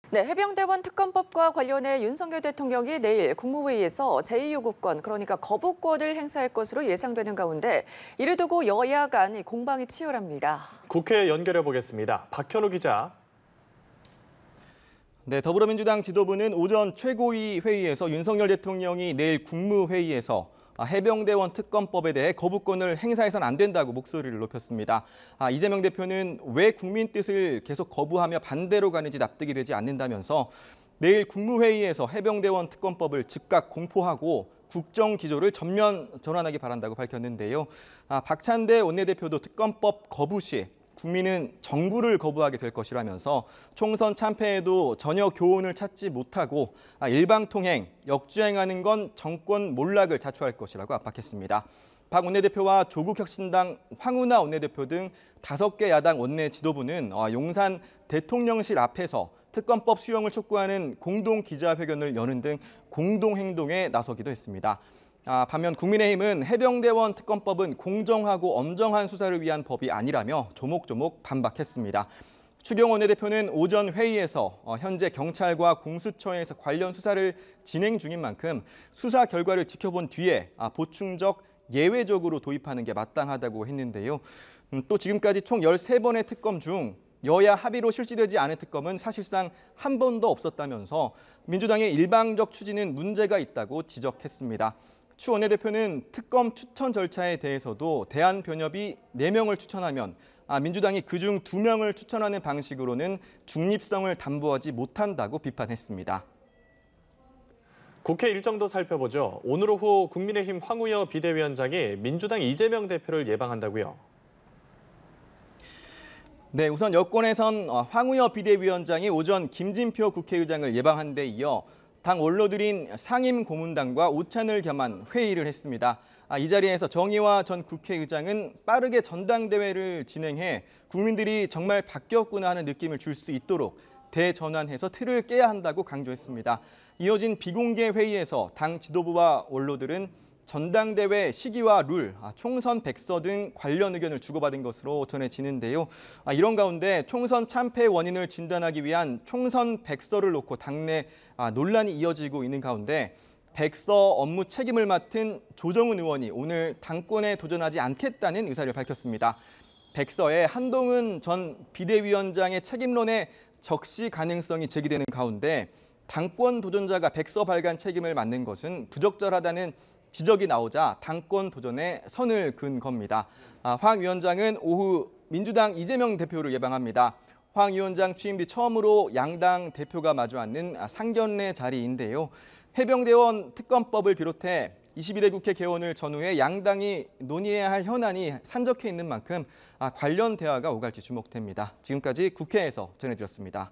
네, 해병대원 특검법과 관련해 윤석열 대통령이 내일 국무회의에서 제2요구권, 그러니까 거부권을 행사할 것으로 예상되는 가운데 이를 두고 여야 간 공방이 치열합니다. 국회에 연결해 보겠습니다. 박현우 기자. 네, 더불어민주당 지도부는 오전 최고위 회의에서 윤석열 대통령이 내일 국무회의에서 해병대원 특검법에 대해 거부권을 행사해서는 안 된다고 목소리를 높였습니다. 이재명 대표는 왜 국민 뜻을 계속 거부하며 반대로 가는지 납득이 되지 않는다면서 내일 국무회의에서 해병대원 특검법을 즉각 공포하고 국정 기조를 전면 전환하기 바란다고 밝혔는데요. 박찬대 원내대표도 특검법 거부 시 국민은 정부를 거부하게 될 것이라면서 총선 참패에도 전혀 교훈을 찾지 못하고 일방통행, 역주행하는 건 정권 몰락을 자초할 것이라고 압박했습니다. 박 원내대표와 조국혁신당 황운하 원내대표 등 5개 야당 원내 지도부는 용산 대통령실 앞에서 특검법 수용을 촉구하는 공동 기자회견을 여는 등 공동행동에 나서기도 했습니다. 반면 국민의힘은 해병대원 특검법은 공정하고 엄정한 수사를 위한 법이 아니라며 조목조목 반박했습니다. 추경호 원내대표는 오전 회의에서 현재 경찰과 공수처에서 관련 수사를 진행 중인 만큼 수사 결과를 지켜본 뒤에 보충적 예외적으로 도입하는 게 마땅하다고 했는데요. 또 지금까지 총 13번의 특검 중 여야 합의로 실시되지 않은 특검은 사실상 한 번도 없었다면서 민주당의 일방적 추진은 문제가 있다고 지적했습니다. 추 원내대표는 특검 추천 절차에 대해서도 대한변협이 4명을 추천하면 민주당이 그중 2명을 추천하는 방식으로는 중립성을 담보하지 못한다고 비판했습니다. 국회 일정도 살펴보죠. 오늘 오후 국민의힘 황우여 비대위원장이 민주당 이재명 대표를 예방한다고요. 네, 우선 여권에선 황우여 비대위원장이 오전 김진표 국회의장을 예방한 데 이어 당 원로들인 상임고문단과 오찬을 겸한 회의를 했습니다. 이 자리에서 정의화 전 국회의장은 빠르게 전당대회를 진행해 국민들이 정말 바뀌었구나 하는 느낌을 줄 수 있도록 대전환해서 틀을 깨야 한다고 강조했습니다. 이어진 비공개 회의에서 당 지도부와 원로들은 전당대회 시기와 룰, 총선 백서 등 관련 의견을 주고받은 것으로 전해지는데요. 이런 가운데 총선 참패 원인을 진단하기 위한 총선 백서를 놓고 당내 논란이 이어지고 있는 가운데 백서 업무 책임을 맡은 조정훈 의원이 오늘 당권에 도전하지 않겠다는 의사를 밝혔습니다. 백서에 한동훈 전 비대위원장의 책임론에 적시 가능성이 제기되는 가운데 당권 도전자가 백서 발간 책임을 맡는 것은 부적절하다는 지적이 나오자 당권 도전에 선을 그은 겁니다. 황 위원장은 오후 민주당 이재명 대표를 예방합니다. 황 위원장 취임 뒤 처음으로 양당 대표가 마주 앉는 상견례 자리인데요. 해병대원 특검법을 비롯해 22대 국회 개원을 전후해 양당이 논의해야 할 현안이 산적해 있는 만큼 관련 대화가 오갈지 주목됩니다. 지금까지 국회에서 전해드렸습니다.